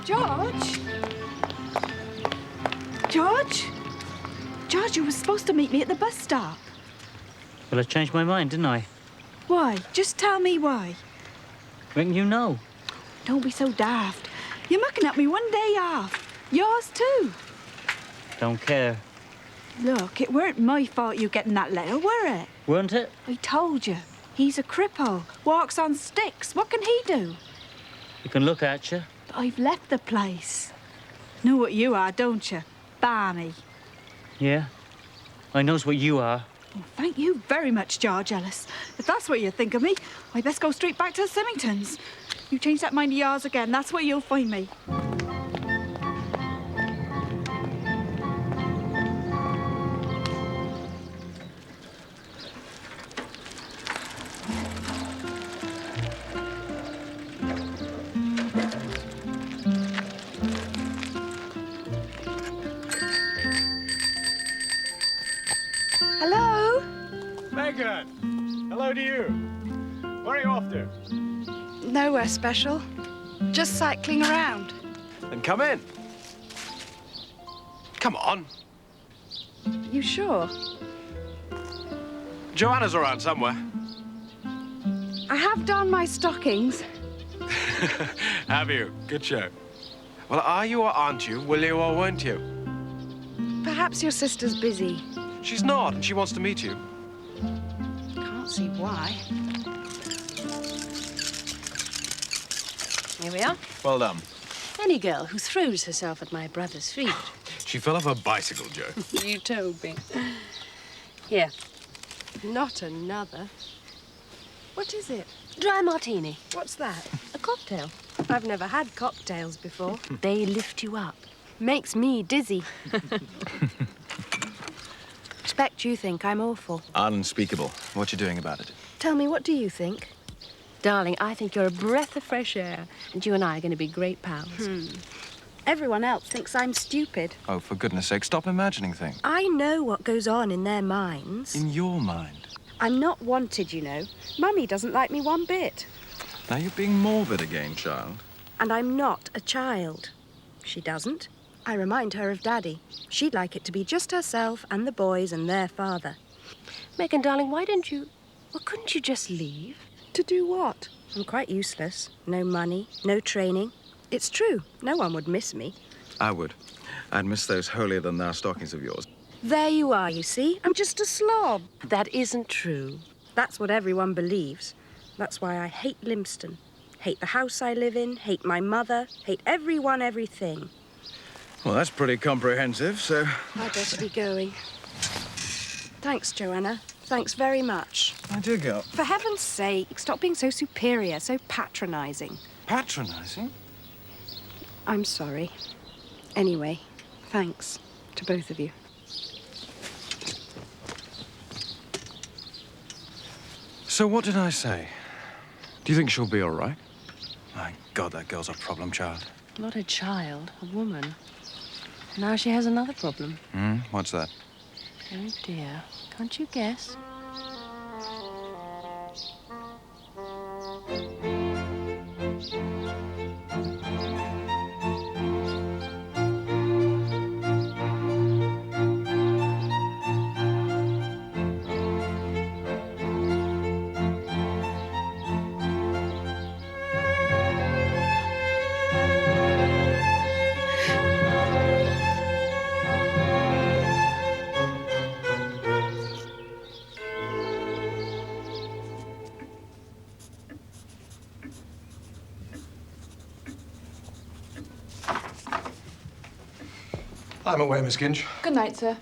George? George? George, you were supposed to meet me at the bus stop. Well, I changed my mind, didn't I? Why? Just tell me why. Reckon you know. Don't be so daft. You're mucking at me one day off. Yours too. Don't care. Look, it weren't my fault you getting that letter, were it? Weren't it? I told you. He's a cripple. Walks on sticks. What can he do? He can look at you. But I've left the place. Know what you are, don't you? Barney. Yeah. I knows what you are. Oh, thank you very much, George Ellis. If that's what you think of me, I best go straight back to the Symingtons. You change that mind of yours again, that's where you'll find me. Hello? Megan! Hello to you. Where are you off to? Nowhere special. Just cycling around. Then come in. Come on. You sure? Joanna's around somewhere. I have donned my stockings. Have you? Good show. Well, are you or aren't you? Will you or won't you? Perhaps your sister's busy. She's not, and she wants to meet you. Can't see why. Here we are. Well done. Any girl who throws herself at my brother's feet. She fell off her bicycle, Joe. You told me. Here. Not another. What is it? Dry martini. What's that? A cocktail. I've never had cocktails before. They lift you up. Makes me dizzy. Expect you think I'm awful. Unspeakable. What you doing about it? Tell me, what do you think? Darling, I think you're a breath of fresh air, and you and I are going to be great pals. Everyone else thinks I'm stupid. Oh, for goodness sake, stop imagining things. I know what goes on in their minds. In your mind. I'm not wanted, you know. Mummy doesn't like me one bit. Now you're being morbid again, child. And I'm not a child. She doesn't. I remind her of Daddy. She'd like it to be just herself and the boys and their father. Megan, darling, why don't you... Well, couldn't you just leave? To do what? I'm quite useless. No money, no training. It's true. No one would miss me. I would. I'd miss those holier-than-thou stockings of yours. There you are, you see. I'm just a slob. That isn't true. That's what everyone believes. That's why I hate Limpston. Hate the house I live in, hate my mother, hate everyone, everything. Well, that's pretty comprehensive, so... I'd better be going. Thanks, Joanna. Thanks very much. I do go. For heaven's sake, stop being so superior, so patronising. Patronising? I'm sorry. Anyway, thanks to both of you. So what did I say? Do you think she'll be all right? My God, that girl's a problem child. Not a child, a woman. Now she has another problem. What's that? Oh, dear. Can't you guess? I'm away, Miss Kinch. Good night, sir.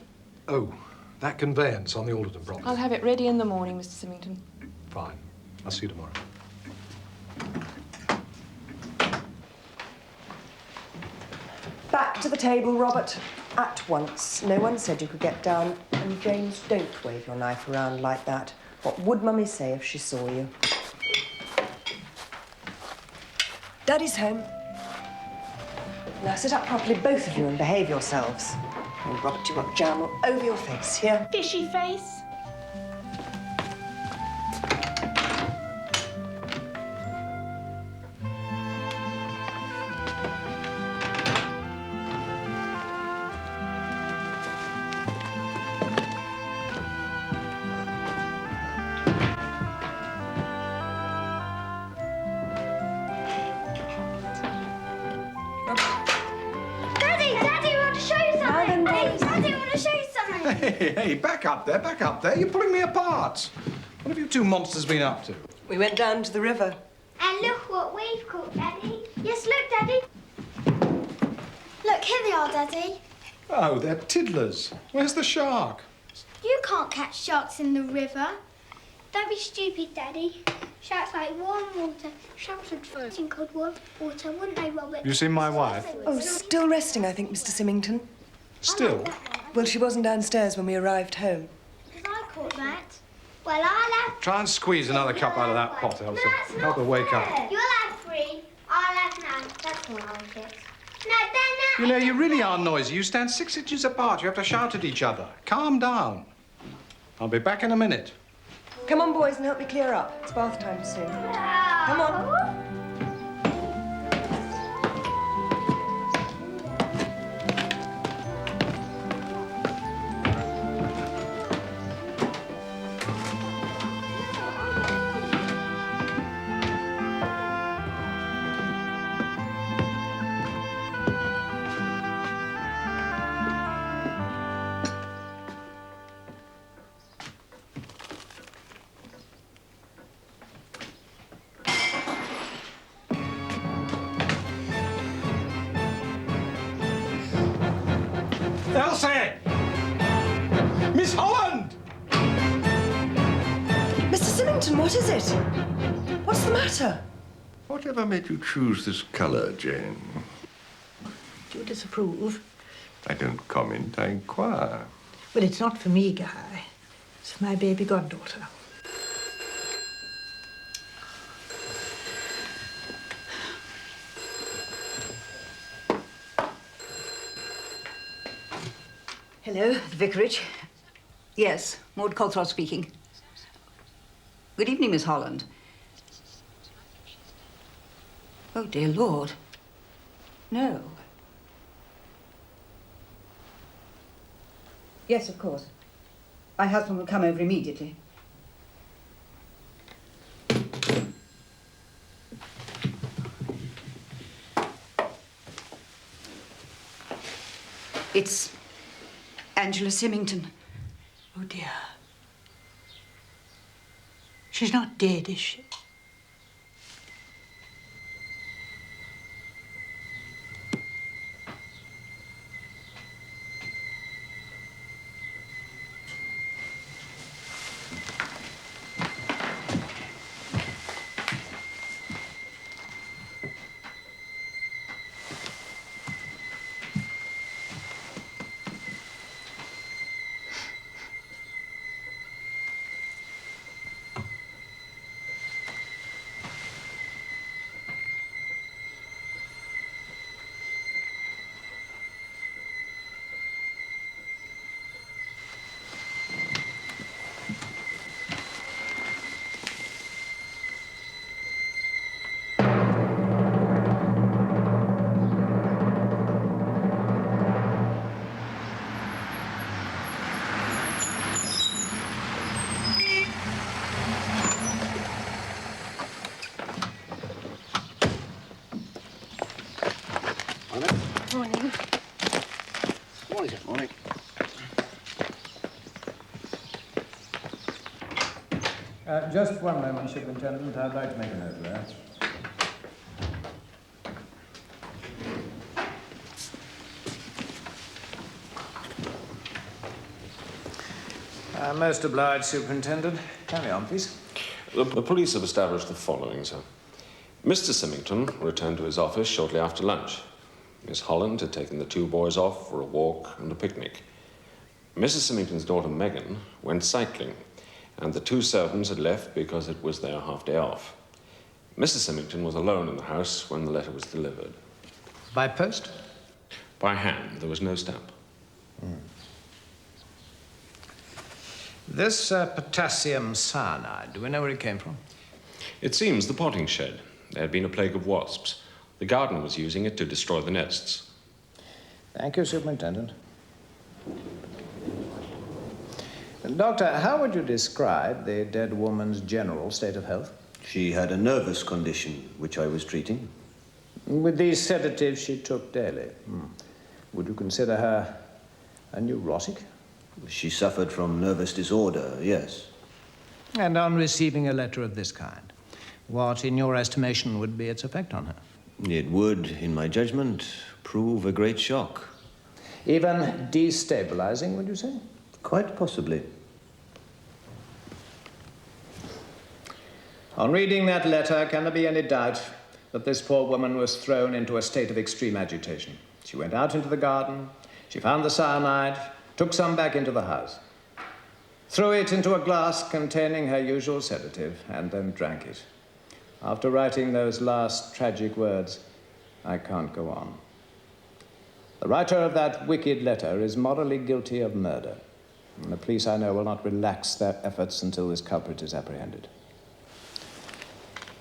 Oh, that conveyance on the Alderton property. I'll have it ready in the morning, Mr. Symington. Fine. I'll see you tomorrow. Back to the table, Robert. At once. No one said you could get down. And James, don't wave your knife around like that. What would Mummy say if she saw you? Daddy's home. Now sit up properly, both of you, and behave yourselves. And Robert, you've got jam all over your face, here. Fishy face. Hey, back up there, back up there. You're pulling me apart. What have you two monsters been up to? We went down to the river. And look what we've caught, Daddy. Yes, look, Daddy. Look, here they are, Daddy. Oh, they're tiddlers. Where's the shark? You can't catch sharks in the river. Don't be stupid, Daddy. Sharks like warm water. Sharks would float in cold water, wouldn't they, Robert? You seen my wife? Oh, still resting, I think, Mr. Symington. Still? Well, she wasn't downstairs when we arrived home. Because I caught that. Well, I'll have... Try and squeeze another cup out of that pot, Elsa. That's Help her wake up. You'll have 3. I'll have none. That's all I'll get. No, they're not. You know, you really are noisy. You stand 6 inches apart. You have to shout at each other. Calm down. I'll be back in a minute. Come on, boys, and help me clear up. It's bath time soon. Come on. Elsie! Miss Holland! Mr. Symington, what is it? What's the matter? Whatever made you choose this colour, Jane? Do you disapprove? I don't comment, I inquire. Well, it's not for me, Guy. It's for my baby goddaughter. Hello, the vicarage. Yes, Maud Colthrow speaking. Good evening, Miss Holland. Oh, dear Lord. No. Yes, of course. My husband will come over immediately. It's Angela Symington. Oh, dear. She's not dead, is she? Morning. Morning. Just one moment, Superintendent. I'd like to make a note of that. Most obliged, Superintendent. Carry on, please. The police have established the following, sir. Mr. Symington returned to his office shortly after lunch. Miss Holland had taken the 2 boys off for a walk and a picnic. Mrs. Symington's daughter, Megan, went cycling, and the 2 servants had left because it was their half-day off. Mrs. Symington was alone in the house when the letter was delivered. By post? By hand. There was no stamp. This potassium cyanide, do we know where it came from? It seems the potting shed. There had been a plague of wasps. The gardener was using it to destroy the nests. Thank you, Superintendent. Doctor, how would you describe the dead woman's general state of health? She had a nervous condition, which I was treating. With these sedatives she took daily, would you consider her a neurotic? She suffered from nervous disorder, yes. And on receiving a letter of this kind, what, in your estimation, would be its effect on her? It would, in my judgment, prove a great shock. Even destabilizing, would you say? Quite possibly. On reading that letter, can there be any doubt that this poor woman was thrown into a state of extreme agitation? She went out into the garden, she found the cyanide, took some back into the house, threw it into a glass containing her usual sedative, and then drank it. After writing those last tragic words, I can't go on. The writer of that wicked letter is morally guilty of murder, and the police, I know, will not relax their efforts until this culprit is apprehended.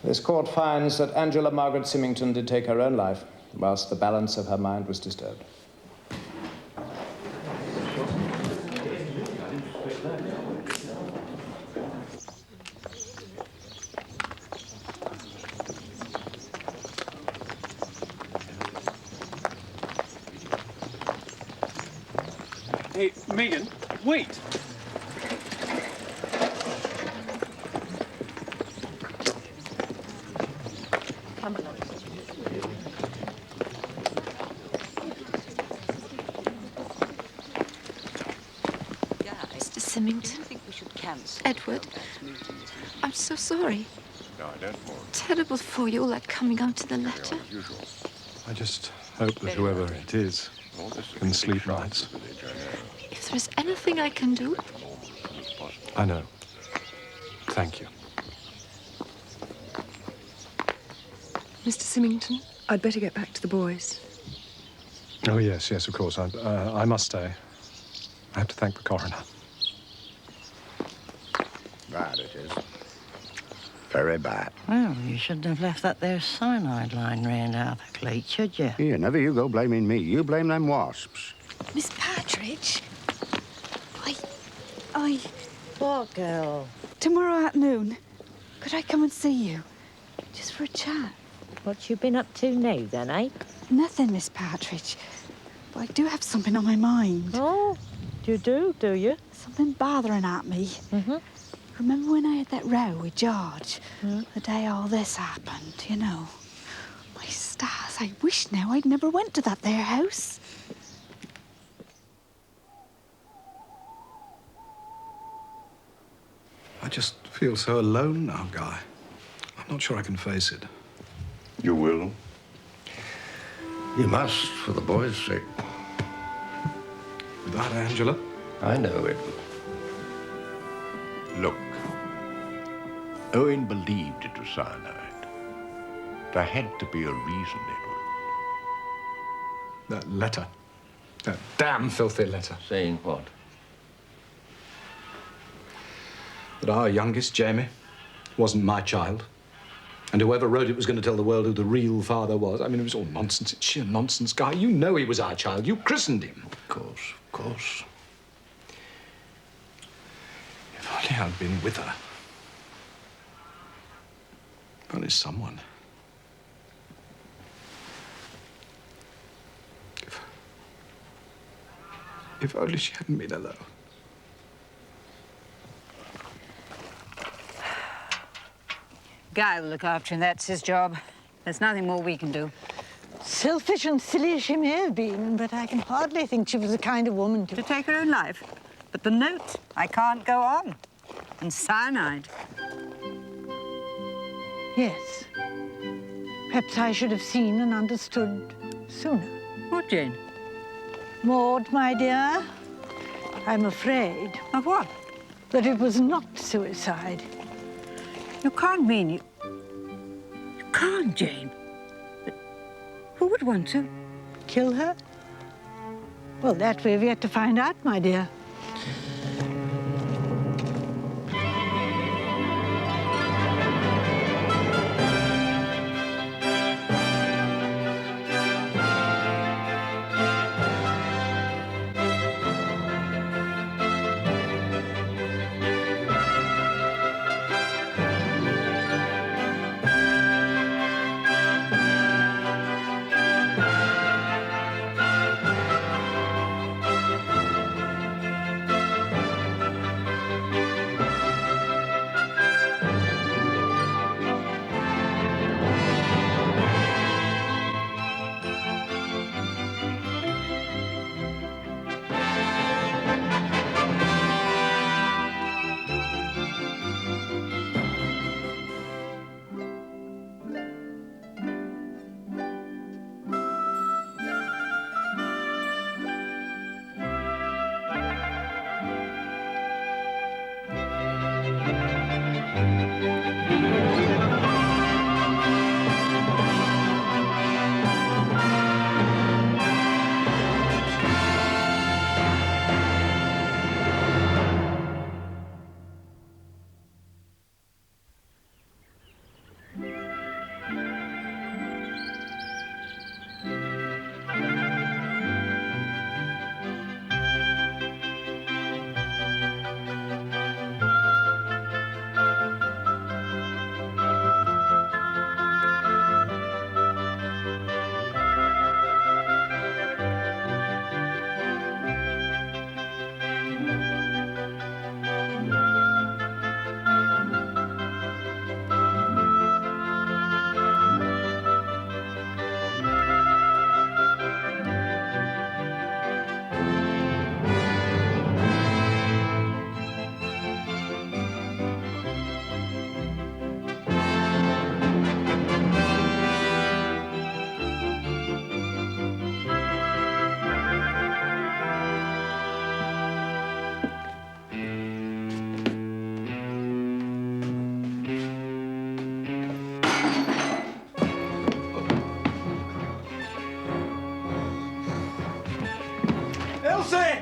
This court finds that Angela Margaret Symington did take her own life, whilst the balance of her mind was disturbed. Hey, Megan, wait! Come on. Mr. Symington. Edward, I'm so sorry. No, I don't want. Terrible for you, all that coming out to the letter. I just hope that whoever it is can sleep nights. If there is anything I can do... I know. Thank you. Mr. Symington, I'd better get back to the boys. Oh, yes, of course. I must stay. I have to thank the coroner. Bad it is. Very bad. Well, you shouldn't have left that there cyanide line round out the cleat, should you? Here, never you go blaming me. You blame them wasps. Miss Partridge, What, girl? tomorrow afternoon, could I come and see you? Just for a chat. What you been up to now, then, eh? Nothing, Miss Partridge. But I do have something on my mind. Oh, you do you? Something bothering at me. Mm-hmm. Remember when I had that row with George? The day all this happened, you know. My stars, I wish now I'd never went to that there house. I just feel so alone now, Guy. I'm not sure I can face it. You will. You must, for the boys' sake. Without Angela? I know, Edward. Look. Owen believed it was cyanide. There had to be a reason, Edward. That letter. That damn filthy letter. Saying what? That our youngest, Jamie, wasn't my child. And whoever wrote it was going to tell the world who the real father was. I mean, it was all nonsense. It's sheer nonsense, Guy. You know he was our child. You christened him. Of course. If only I'd been with her. If only someone. If only she hadn't been alone. Guy will look after him. That's his job. There's nothing more we can do. Selfish and silly as she may have been, but I can hardly think she was the kind of woman To take her own life. But the note, I can't go on. And cyanide. Yes. Perhaps I should have seen and understood sooner. What, Jane? Maud, my dear, I'm afraid. Of what? That it was not suicide. You can't mean you... You can't, Jane. But who would want to? Kill her? Well, that we've yet to find out, my dear. Elsie!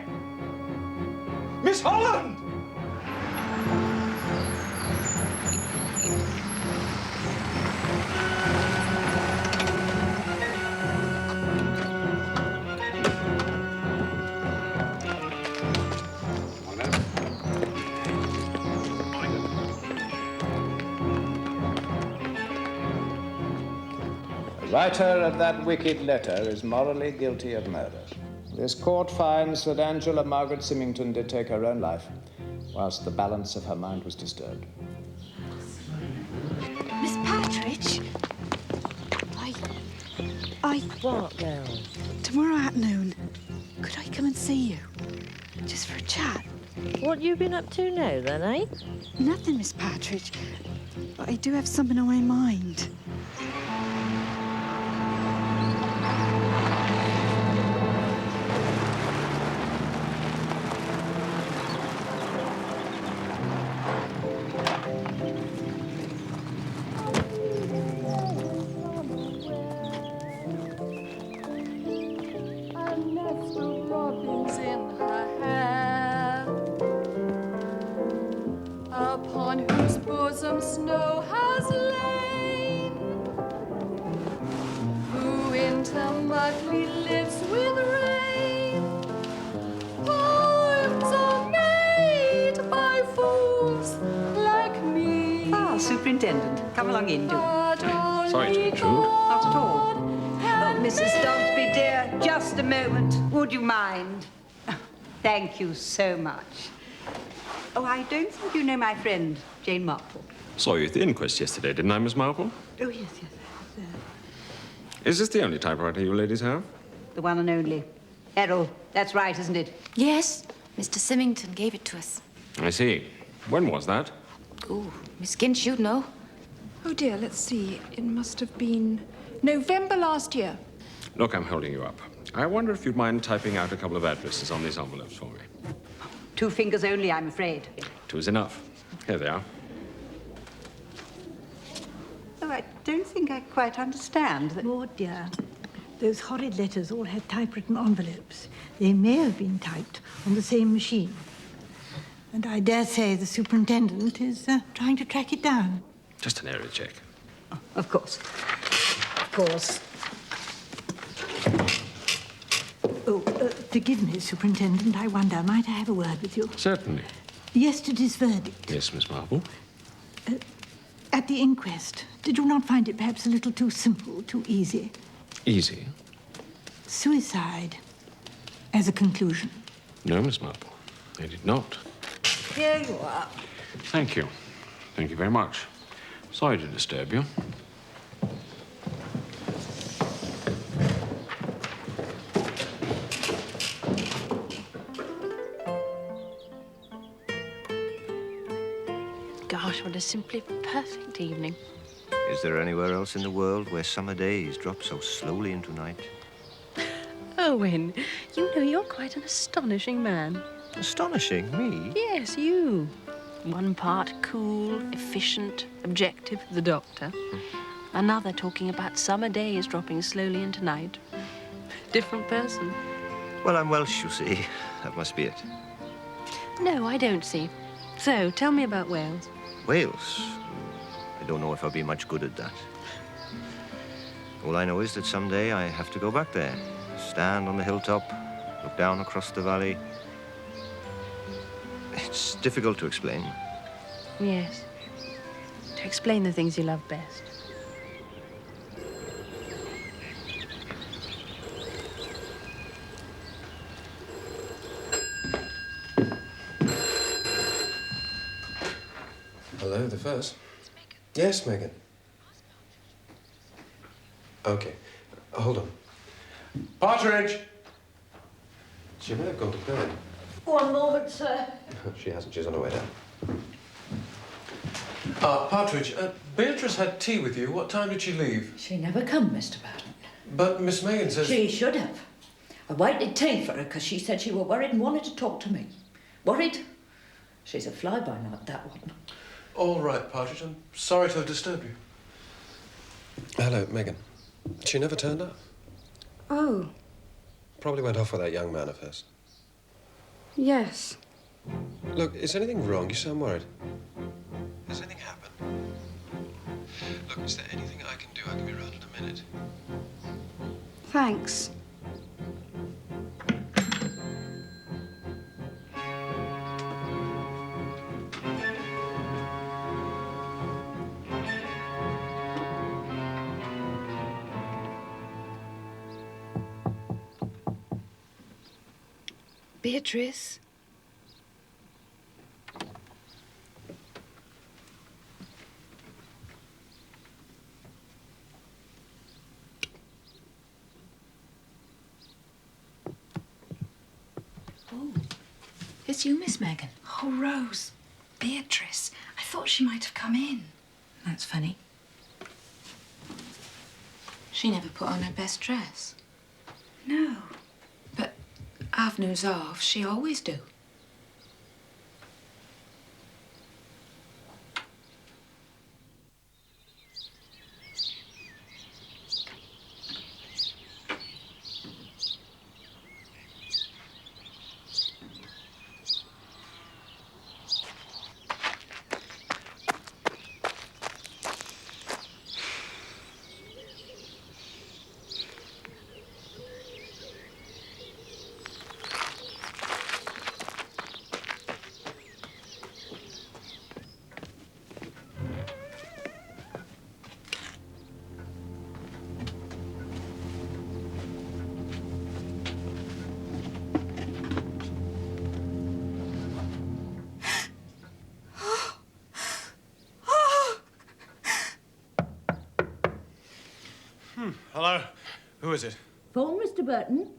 Miss Holland! The writer of that wicked letter is morally guilty of murder. This court finds that Angela Margaret Symington did take her own life, whilst the balance of her mind was disturbed. Miss Partridge? What, girl? Tomorrow afternoon, could I come and see you? Just for a chat? What you been up to now, then, eh? Nothing, Miss Partridge. But I do have something on my mind. Upon whose bosom snow has lain, who intimately lives with rain. Poems are made by fools like me. Ah, Superintendent, come along in, do. Sorry to intrude. Not at all. Oh, Mrs. Stolsby, dear, just a moment. Would you mind? Thank you so much. Oh, I don't think you know my friend, Jane Marple. Saw you at the inquest yesterday, didn't I, Miss Marple? Oh, yes. Is this the only typewriter you ladies have? The one and only. Errol, that's right, isn't it? Yes, Mr. Symington gave it to us. I see. When was that? Oh, Miss Ginch, you'd know. Oh dear, let's see. It must have been November last year. Look, I'm holding you up. I wonder if you'd mind typing out a couple of addresses on these envelopes for me. 2 fingers only, I'm afraid. 2 is enough. Here they are. Oh, I don't think I quite understand. Maud, dear, those horrid letters all had typewritten envelopes. They may have been typed on the same machine. And I dare say the superintendent is trying to track it down. Just an area check. Oh, of course. Of course. Oh, forgive me, Superintendent. I wonder, might I have a word with you? Certainly. Yesterday's verdict. Yes, Miss Marple. At the inquest, did you not find it perhaps a little too simple, too easy? Easy. Suicide as a conclusion. No, Miss Marple. I did not. Here you are. Thank you. Thank you very much. Sorry to disturb you. Gosh, what a simply perfect evening. Is there anywhere else in the world where summer days drop so slowly into night? Owen, you know you're quite an astonishing man. Astonishing? Me? Yes, you. One part cool, efficient, objective, the doctor. Another talking about summer days dropping slowly into night. Different person. Well, I'm Welsh, you see. That must be it. No, I don't see. So, tell me about Wales. Wales? I don't know if I'll be much good at that. All I know is that someday I have to go back there. Stand on the hilltop, look down across the valley. It's difficult to explain. Yes. To explain the things you love best. Hello, the first. Yes, Megan. Okay. Hold on. Partridge! She may have gone to bed. One moment, sir. She hasn't. She's on her way down. Partridge, Beatrice had tea with you. What time did she leave? She never come, Mr. Barton. But Miss Megan says... She should have. I waited tea for her because she said she were worried and wanted to talk to me. Worried? She's a fly-by-night, that one. All right, Partridge. I'm sorry to have disturbed you. Hello, Megan. She never turned up. Oh. Probably went off with that young man of hers. Yes. Look, is anything wrong? You sound worried. Has anything happened? Look, is there anything I can do? I can be around in a minute. Thanks. Beatrice? Oh, it's you, Miss Megan. Oh, Rose. Beatrice. I thought she might have come in. That's funny. She never put on her best dress. No. But afternoons off, she always do. Hello? Who is it? Phone, Mr. Burton.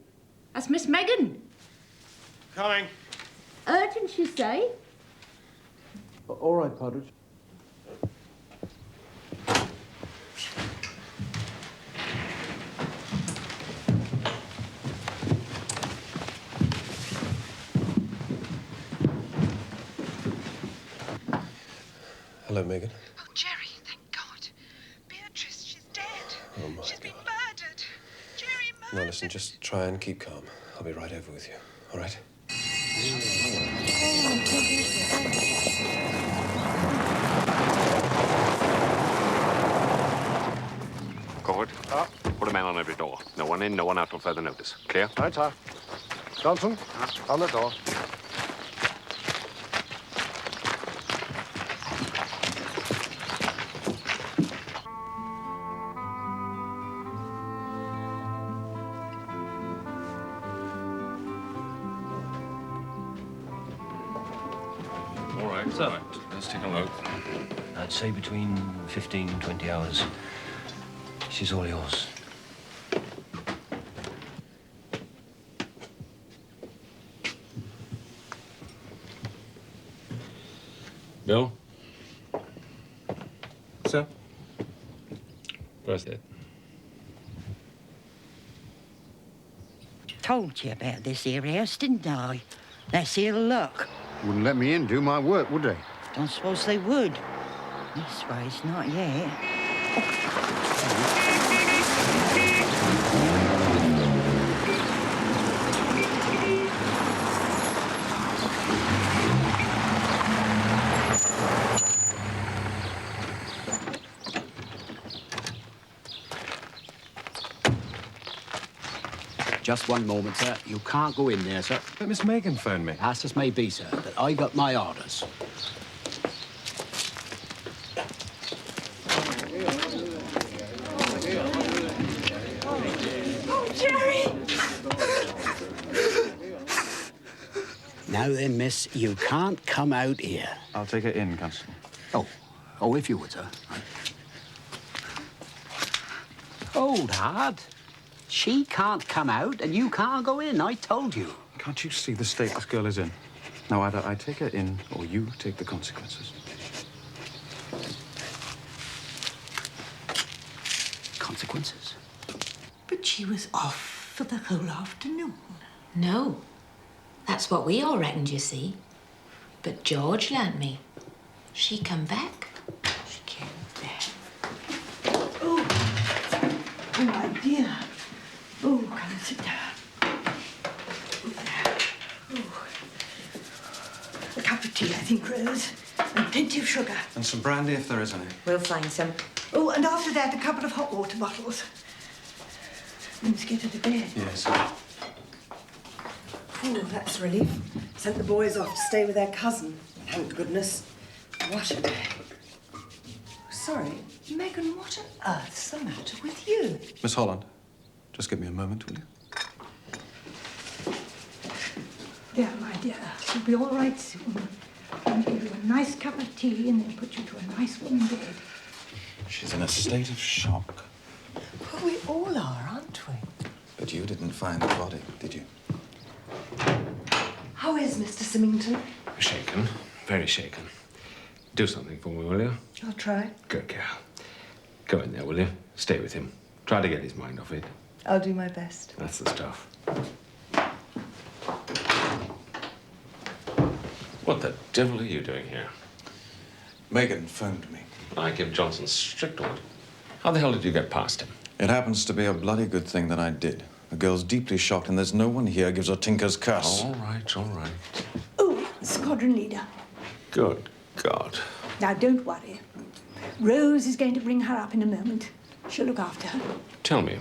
That's Miss Megan. Coming. Urgent, she say. All right, Partridge. Hello, Megan. Oh, Jerry, thank God. Beatrice, she's dead. Oh, my She's been God. murdered. Jerry, Now, listen, just try and keep calm. I'll be right over with you, all right? Covered. Put a man on every door. No one in, no one out till further notice. Clear? Right, sir. Johnson, on the door. All right, so let's take a look. I'd say between 15 and 20 hours. She's all yours. Bill? Sir? Where's it? Told you about this here house, didn't I? Let's hear a look. Wouldn't let me in do my work, would they? Don't suppose they would. This way's not yet. Just one moment, sir. You can't go in there, sir. But Miss Megan phoned me. As this may be, sir, that I got my orders. Oh, Jerry! Now then, miss, you can't come out here. I'll take it in, Constable. Oh, if you would, sir. Hold hard. She can't come out and you can't go in, I told you. Can't you see the state this girl is in? Now, either I take her in or you take the consequences. Consequences? But she was off for the whole afternoon. No. That's what we all reckoned, you see. But George learnt me. She come back. She came back. Oh, my dear. Oh, come and sit down. Oh. think, Rose. And plenty of sugar. And some brandy if there is any. We'll find some. Oh, and after that, a couple of hot water bottles. We must get her to bed. Yes. Oh, that's a relief. Sent the boys off to stay with their cousin. Thank goodness. What a day. Sorry, Megan, what on earth's the matter with you? Miss Holland, just give me a moment, will you? There, my dear. You'll be all right soon. I'll give you a nice cup of tea and then put you to a nice warm bed. She's in a state of shock. Well, we all are, aren't we? But you didn't find the body, did you? How is Mr. Symington? Shaken. Very shaken. Do something for me, will you? I'll try. Good girl. Go in there, will you? Stay with him. Try to get his mind off it. I'll do my best. That's the stuff. What the devil are you doing here? Megan phoned me. I give Johnson strict order. How the hell did you get past him? It happens to be a bloody good thing that I did. The girl's deeply shocked, and there's no one here gives her tinker's cuss. All right, all right. Oh, squadron leader. Good God. Now, don't worry. Rose is going to bring her up in a moment. She'll look after her. Tell me,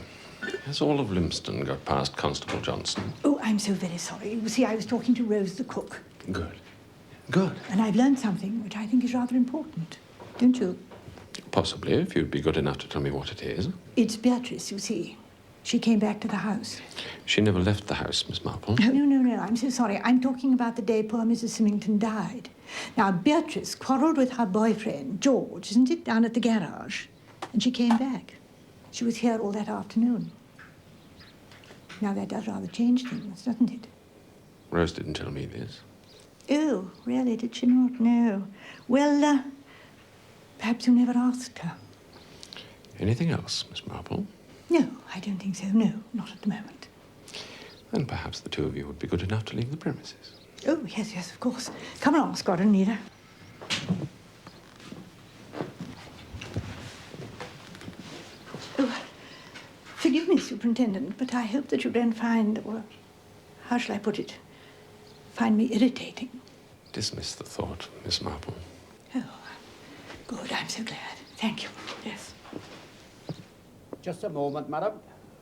has all of Limston got past Constable Johnson? Oh, I'm so very sorry. You see, I was talking to Rose, the cook. Good. Good. And I've learned something which I think is rather important. Don't you? Possibly, if you'd be good enough to tell me what it is. It's Beatrice, you see. She came back to the house. She never left the house, Miss Marple. No, I'm so sorry. I'm talking about the day poor Mrs. Symington died. Now, Beatrice quarrelled with her boyfriend, George, isn't it, down at the garage? And she came back. She was here all that afternoon. Now, that does rather change things, doesn't it? Rose didn't tell me this. Oh, really? Did she not? No. Well, perhaps you never asked her. Anything else, Miss Marple? No, I don't think so. No, not at the moment. Then perhaps the two of you would be good enough to leave the premises. Oh, yes, of course. Come along, squadron leader. Oh, forgive me, Superintendent, but I hope that you don't find, well, how shall I put it, find me irritating. Dismiss the thought, Miss Marple. Oh, good. I'm so glad. Thank you. Yes. Just a moment, madam.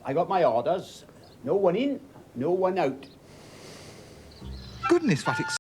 I got my orders. No one in, no one out. Goodness, what